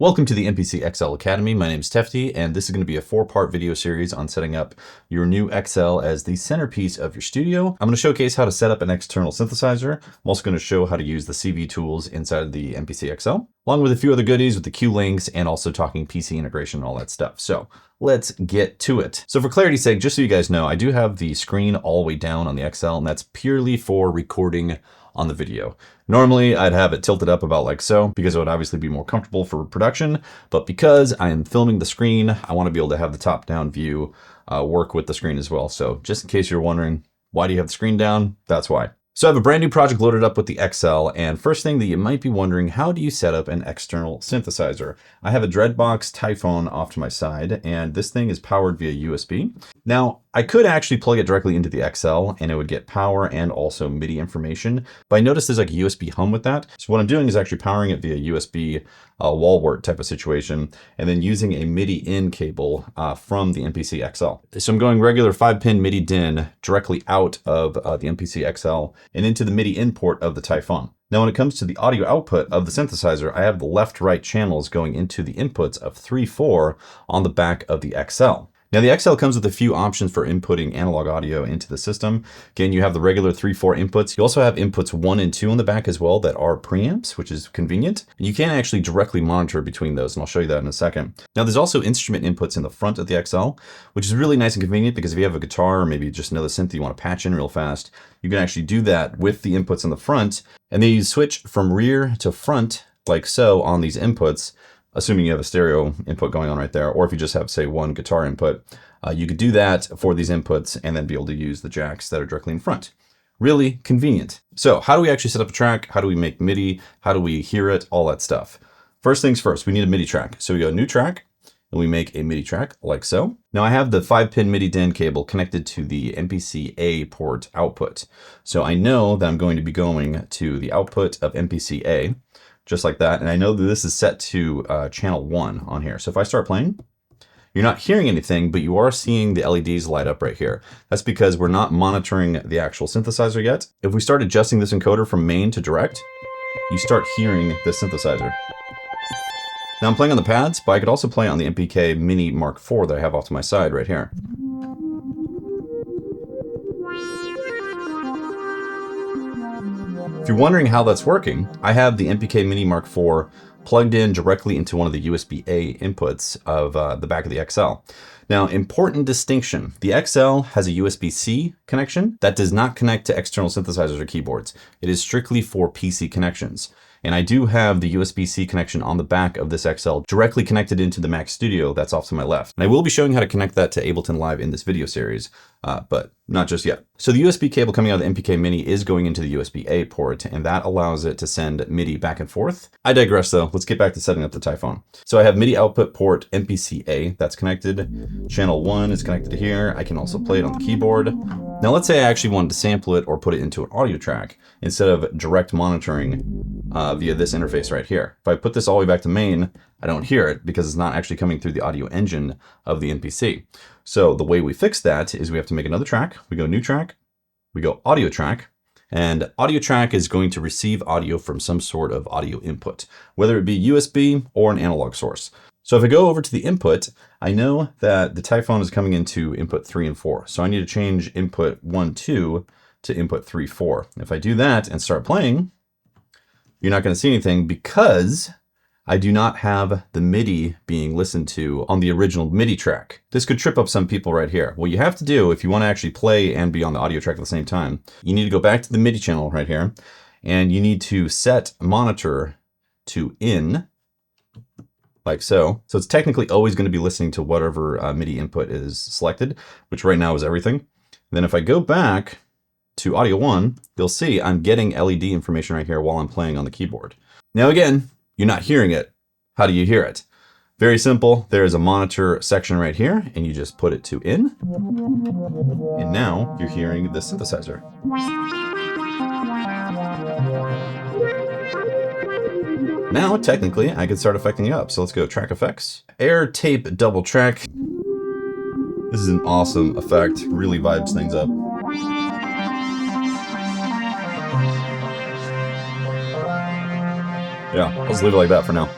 Welcome to the MPC XL Academy. My name is Tefty, and this is going to be a 4-part video series on setting up your new XL as the centerpiece of your studio. I'm going to showcase how to set up an external synthesizer. I'm also going to show how to use the CV tools inside of the MPC XL, along with a few other goodies with the Q links and also talking PC integration and all that stuff. So let's get to it. So for clarity's sake, just so you guys know, I do have the screen all the way down on the XL, and that's purely for recording on the video. Normally I'd have it tilted up about like so, because it would obviously be more comfortable for production, but because I am filming the screen, I want to be able to have the top down view work with the screen as well. So just in case you're wondering, why do you have the screen down? That's why. So I have a brand new project loaded up with the XL, and first thing that you might be wondering, how do you set up an external synthesizer? I have a Dreadbox Typhon off to my side, and this thing is powered via USB. Now, I could actually plug it directly into the XL and it would get power and also MIDI information, but I noticed there's like a USB hum with that. So what I'm doing is actually powering it via USB wall wart type of situation, and then using a MIDI in cable from the MPC XL. So I'm going regular 5-pin MIDI DIN directly out of the MPC XL and into the MIDI in port of the Typhon. Now, when it comes to the audio output of the synthesizer, I have the left-right channels going into the inputs of 3/4 on the back of the XL. Now the XL comes with a few options for inputting analog audio into the system. Again, you have the regular 3/4 inputs. You also have inputs 1 and 2 on the back as well that are preamps, which is convenient. And you can actually directly monitor between those, and I'll show you that in a second. Now there's also instrument inputs in the front of the XL, which is really nice and convenient because if you have a guitar or maybe just another synth you want to patch in real fast, you can actually do that with the inputs in the front, and then you switch from rear to front like so on these inputs, assuming you have a stereo input going on right there, or if you just have, say, one guitar input, you could do that for these inputs and then be able to use the jacks that are directly in front. Really convenient. So how do we actually set up a track? How do we make MIDI? How do we hear it? All that stuff. First things first, we need a MIDI track. So we go new track, and we make a MIDI track like so. Now I have the 5-pin MIDI DIN cable connected to the MPC A port output. So I know that I'm going to be going to the output of MPC A, just like that. And I know that this is set to channel 1 on here. So if I start playing, you're not hearing anything, but you are seeing the LEDs light up right here. That's because we're not monitoring the actual synthesizer yet. If we start adjusting this encoder from main to direct, you start hearing the synthesizer. Now I'm playing on the pads, but I could also play on the MPK Mini Mark IV that I have off to my side right here. If you're wondering how that's working, I have the MPK Mini Mark IV plugged in directly into one of the USB-A inputs of the back of the XL. Now, important distinction. The XL has a USB-C connection that does not connect to external synthesizers or keyboards. It is strictly for PC connections. And I do have the USB-C connection on the back of this XL directly connected into the Mac Studio that's off to my left. And I will be showing how to connect that to Ableton Live in this video series, but not just yet. So the USB cable coming out of the MPK Mini is going into the USB-A port, and that allows it to send MIDI back and forth. I digress though, let's get back to setting up the Typhon. So I have MIDI output port MPC-A that's connected. Channel 1 is connected to here. I can also play it on the keyboard. Now let's say I actually wanted to sample it or put it into an audio track instead of direct monitoring via this interface right here. If I put this all the way back to main, I don't hear it because it's not actually coming through the audio engine of the MPC. So the way we fix that is we have to make another track. We go new track, we go audio track, and audio track is going to receive audio from some sort of audio input, whether it be USB or an analog source. So if I go over to the input, I know that the Typhon is coming into input 3 and 4. So I need to change input 1, 2 to input 3, 4. If I do that and start playing, you're not going to see anything because I do not have the MIDI being listened to on the original MIDI track. This could trip up some people right here. What you have to do if you want to actually play and be on the audio track at the same time, you need to go back to the MIDI channel right here, and you need to set monitor to in, like so. So it's technically always going to be listening to whatever MIDI input is selected, which right now is everything. And then if I go back to audio 1, you'll see I'm getting LED information right here while I'm playing on the keyboard. Now again, you're not hearing it. How do you hear it? Very simple. There is a monitor section right here, and you just put it to in. And now you're hearing the synthesizer. Now, technically, I could start effecting it up. So let's go track effects. Air tape double track. This is an awesome effect. Really vibes things up. Yeah, I'll just leave it like that for now.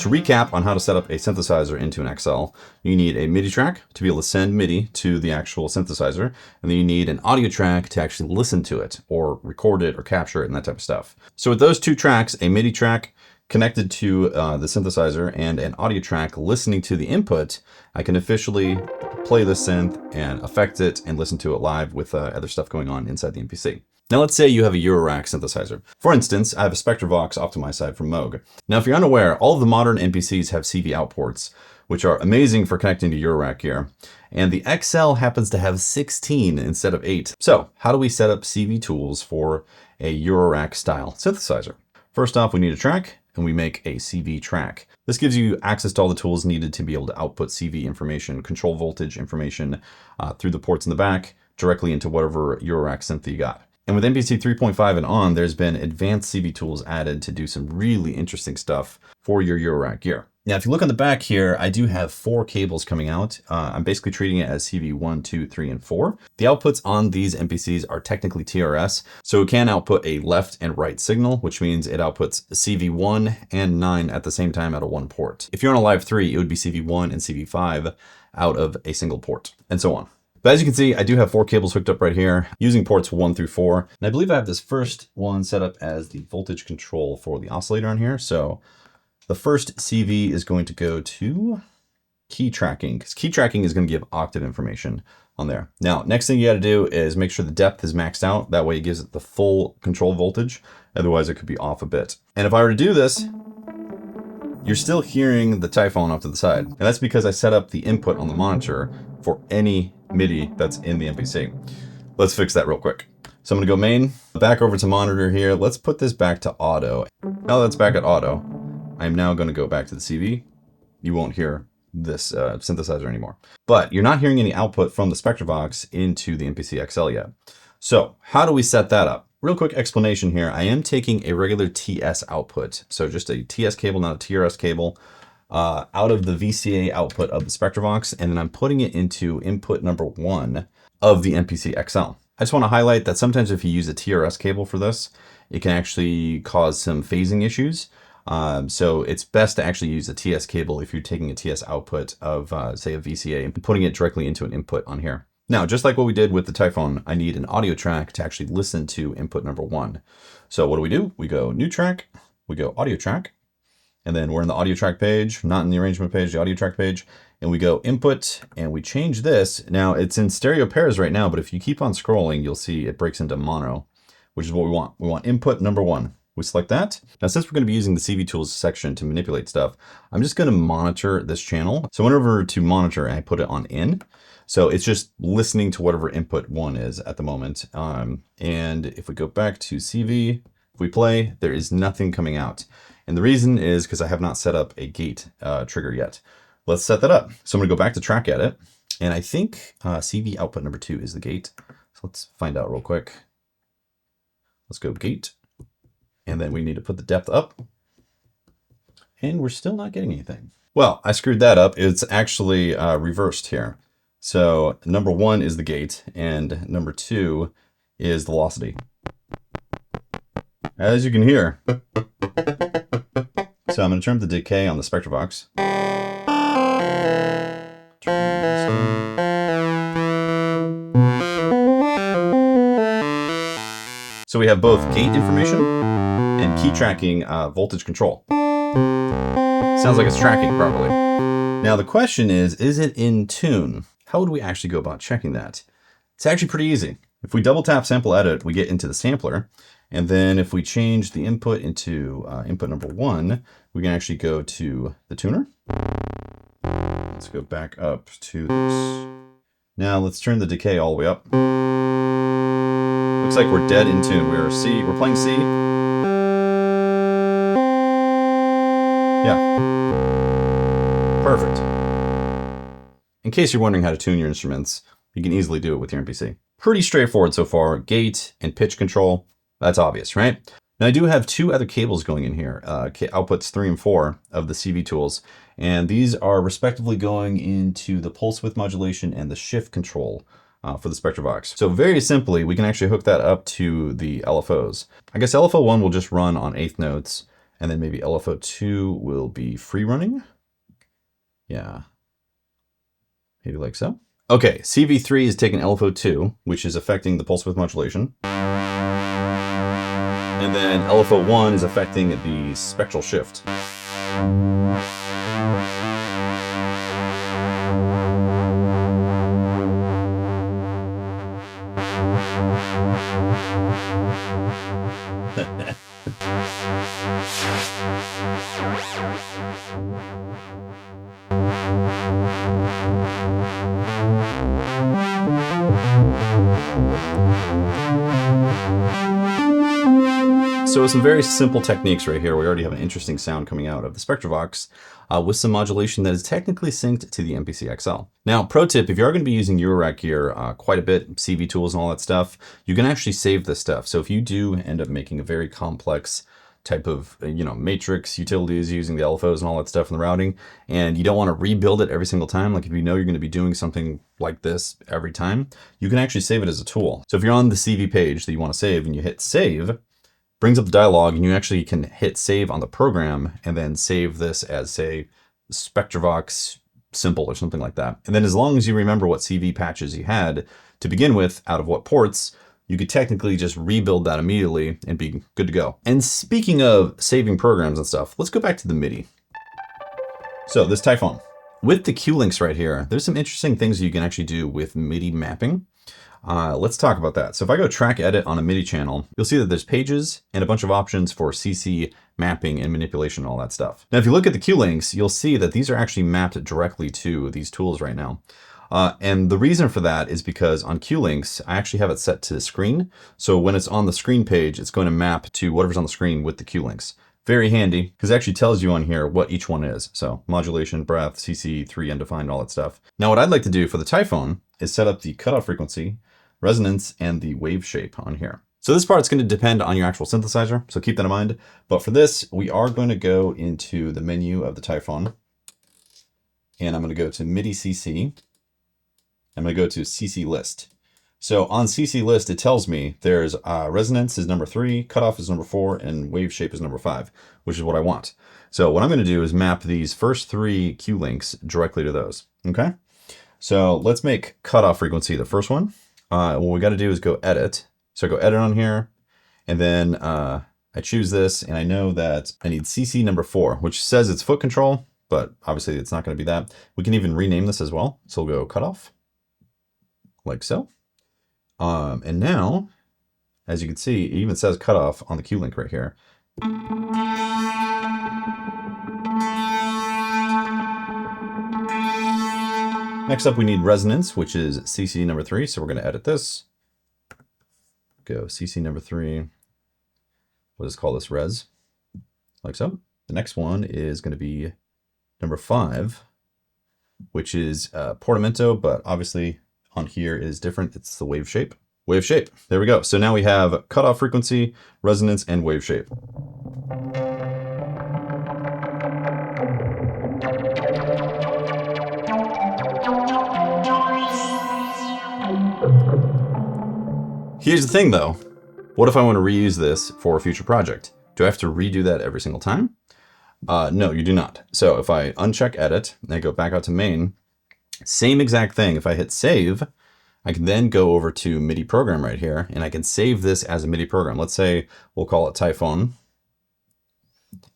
To recap on how to set up a synthesizer into an XL, you need a MIDI track to be able to send MIDI to the actual synthesizer, and then you need an audio track to actually listen to it or record it or capture it and that type of stuff. So with those two tracks, a MIDI track connected to the synthesizer and an audio track listening to the input, I can officially play the synth and affect it and listen to it live with other stuff going on inside the MPC. Now let's say you have a Eurorack synthesizer. For instance, I have a SpectraVox optimized side from Moog. Now if you're unaware, all of the modern MPCs have CV out ports, which are amazing for connecting to Eurorack gear. And the XL happens to have 16 instead of 8. So how do we set up CV tools for a Eurorack style synthesizer? First off, we need a track, and we make a CV track. This gives you access to all the tools needed to be able to output CV information, control voltage information through the ports in the back, directly into whatever Eurorack synth you got. And with MPC 3.5 and on, there's been advanced CV tools added to do some really interesting stuff for your Eurorack gear. Now, if you look on the back here, I do have 4 cables coming out. I'm basically treating it as CV 1, 2, 3, and 4. The outputs on these MPCs are technically TRS, so it can output a left and right signal, which means it outputs CV 1 and 9 at the same time out of one port. If you're on a Live 3, it would be CV 1 and CV 5 out of a single port, and so on. But as you can see, I do have 4 cables hooked up right here using ports 1 through 4. And I believe I have this first one set up as the voltage control for the oscillator on here. So the first CV is going to go to key tracking, because key tracking is going to give octave information on there. Now, next thing you got to do is make sure the depth is maxed out. That way it gives it the full control voltage. Otherwise it could be off a bit. And if I were to do this, you're still hearing the Typhon off to the side. And that's because I set up the input on the monitor for any MIDI that's in the MPC. Let's fix that real quick. So I'm gonna go main, back over to monitor here. Let's put this back to auto. Now that's back at auto, I'm now gonna go back to the CV. You won't hear this synthesizer anymore. But you're not hearing any output from the SpectraVox into the MPC XL yet. So how do we set that up? Real quick explanation here. I am taking a regular TS output. So just a TS cable, not a TRS cable, out of the VCA output of the SpectraVox, and then I'm putting it into input number 1 of the MPC XL. I just want to highlight that sometimes if you use a TRS cable for this, it can actually cause some phasing issues. So it's best to actually use a TS cable if you're taking a TS output of, say, a VCA and putting it directly into an input on here. Now, just like what we did with the Typhon, I need an audio track to actually listen to input number 1. So what do? We go new track, we go audio track, and then we're in the audio track page, not in the arrangement page, the audio track page, and we go input, and we change this. Now, it's in stereo pairs right now, but if you keep on scrolling, you'll see it breaks into mono, which is what we want. We want input number 1. We select that. Now, since we're going to be using the CV tools section to manipulate stuff, I'm just going to monitor this channel. So whenever to monitor, I put it on in. So it's just listening to whatever input 1 is at the moment. And if we go back to CV, if we play, there is nothing coming out. And the reason is because I have not set up a gate trigger yet. Let's set that up. So I'm going to go back to track edit. And I think CV output number 2 is the gate. So let's find out real quick. Let's go gate. And then we need to put the depth up. And we're still not getting anything. Well, I screwed that up. It's actually reversed here. So number 1 is the gate, and number 2 is the velocity. As you can hear. So I'm going to turn the decay on the SpectraVox. So we have both gate information and key tracking voltage control. Sounds like it's tracking properly. Now the question is it in tune? How would we actually go about checking that? It's actually pretty easy. If we double tap sample edit, we get into the sampler. And then if we change the input into input number 1, we can actually go to the tuner. Let's go back up to this. Now let's turn the decay all the way up. Looks like we're dead in tune. We're playing C. Yeah. Perfect. In case you're wondering how to tune your instruments, you can easily do it with your MPC. Pretty straightforward so far. Gate and pitch control. That's obvious, right? Now I do have 2 other cables going in here, outputs 3 and 4 of the CV tools. And these are respectively going into the pulse width modulation and the shift control for the SpectraVox. So very simply, we can actually hook that up to the LFOs. I guess LFO 1 will just run on 8th notes, And then maybe LFO2 will be free running. Yeah, maybe like so. Okay, CV3 is taking LFO2, which is affecting the pulse width modulation. And then LFO1 is affecting the spectral shift. So with some very simple techniques right here, we already have an interesting sound coming out of the Spectravox with some modulation that is technically synced to the MPC XL. Now, pro tip, if you are going to be using Eurorack gear quite a bit, CV tools and all that stuff, you can actually save this stuff. So if you do end up making a very complex type of, matrix utilities using the LFOs and all that stuff in the routing, and you don't want to rebuild it every single time, like if you know you're going to be doing something like this every time, you can actually save it as a tool. So if you're on the CV page that you want to save and you hit save, brings up the dialog, and you actually can hit save on the program and then save this as, say, Spectravox simple or something like that. And then as long as you remember what CV patches you had to begin with, out of what ports, you could technically just rebuild that immediately and be good to go. And speaking of saving programs and stuff, let's go back to the MIDI. So this Typhon. With the Q-links right here, there's some interesting things you can actually do with MIDI mapping. Let's talk about that. So if I go track edit on a MIDI channel, you'll see that there's pages and a bunch of options for CC mapping and manipulation and all that stuff. Now, if you look at the Q-links, you'll see that these are actually mapped directly to these tools right now. And the reason for that is because on Q-links, I actually have it set to screen. So when it's on the screen page, it's going to map to whatever's on the screen with the Q-links. Very handy, because it actually tells you on here what each one is. So modulation, breath, CC3, undefined, all that stuff. Now, what I'd like to do for the Typhon is set up the cutoff frequency, resonance, and the wave shape on here. So this part's going to depend on your actual synthesizer, so keep that in mind. But for this, we are going to go into the menu of the Typhon, and I'm going to go to MIDI CC. I'm going to go to CC list. So on CC list, it tells me there's resonance is number 3, cutoff is number 4, and wave shape is number 5, which is what I want. So what I'm going to do is map these first 3 Q links directly to those. Okay. So let's make cutoff frequency the first one. What we got to do is go edit. So I go edit on here, and then I choose this, and I know that I need CC number 4, which says it's foot control, but obviously it's not going to be that. We can even rename this as well. So we'll go cutoff, like so. And now, as you can see, it even says cutoff on the Q link right here. Next up, we need resonance, which is CC number 3. So we're going to edit this. Go CC number 3. We'll just call this res, like so. The next one is going to be number 5, which is portamento, but obviously on here is different. It's the wave shape. Wave shape. There we go. So now we have cutoff frequency, resonance, and wave shape. Here's the thing though. What if I want to reuse this for a future project? Do I have to redo that every single time? No, you do not. So if I uncheck edit and I go back out to main, same exact thing. If I hit save, I can then go over to MIDI program right here, and I can save this as a MIDI program. Let's say we'll call it Typhon.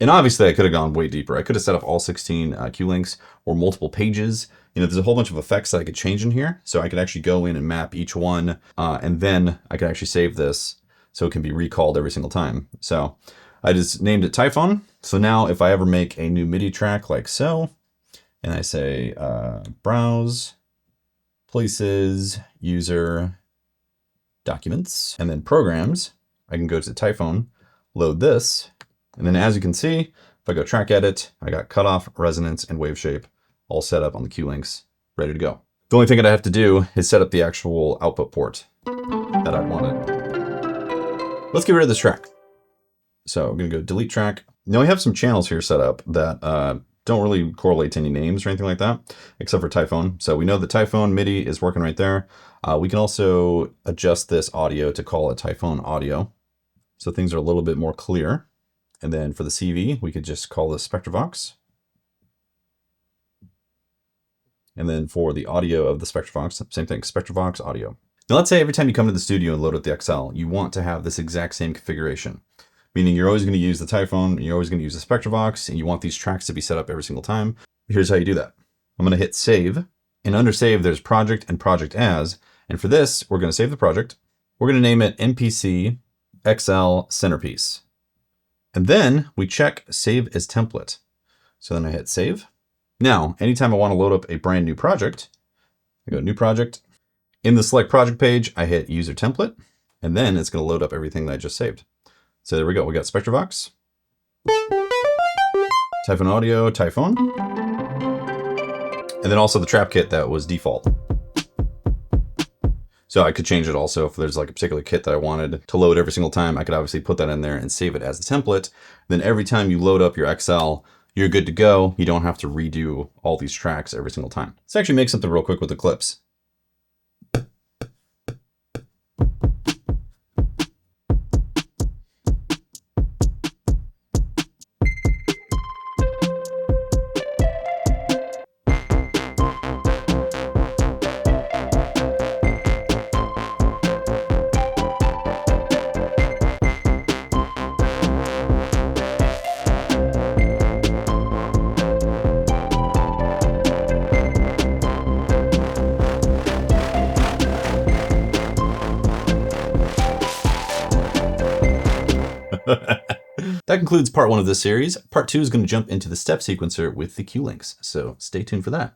And obviously I could have gone way deeper. I could have set up all 16 Q links or multiple pages. There's a whole bunch of effects that I could change in here. So I could actually go in and map each one, and then I could actually save this so it can be recalled every single time. So I just named it Typhon. So now if I ever make a new MIDI track like so, and I say browse, places, user, documents, and then programs, I can go to Typhon, load this, and then as you can see, if I go track edit, I got cutoff, resonance, and wave shape all set up on the Q links, ready to go. The only thing that I have to do is set up the actual output port that I wanted. Let's get rid of this track. So I'm gonna go delete track. Now we have some channels here set up that don't really correlate to any names or anything like that, except for Typhon. So we know the Typhon MIDI is working right there. We can also adjust this audio to call it Typhon audio, so things are a little bit more clear. And then for the CV, we could just call this Spectravox. And then for the audio of the Spectravox, same thing, Spectravox audio. Now let's say every time you come to the studio and load up the XL, you want to have this exact same configuration, meaning you're always going to use the Typhone, you're always going to use the Spectravox, and you want these tracks to be set up every single time. Here's how you do that. I'm going to hit save, and under save, there's project and project as, and for this, we're going to save the project. We're going to name it MPC XL centerpiece. And then we check save as template. So then I hit save. Now, anytime I want to load up a brand new project, I go new project. In the select project page, I hit user template, and then it's going to load up everything that I just saved. So there we go. We got Spectravox, Typhone audio, Typhone, and then also the trap kit that was default. So I could change it also if there's like a particular kit that I wanted to load every single time. I could obviously put that in there and save it as a template. Then every time you load up your XL, you're good to go. You don't have to redo all these tracks every single time. Let's actually make something real quick with the clips. That concludes part 1 of this series. Part 2 is going to jump into the step sequencer with the cue links, so stay tuned for that.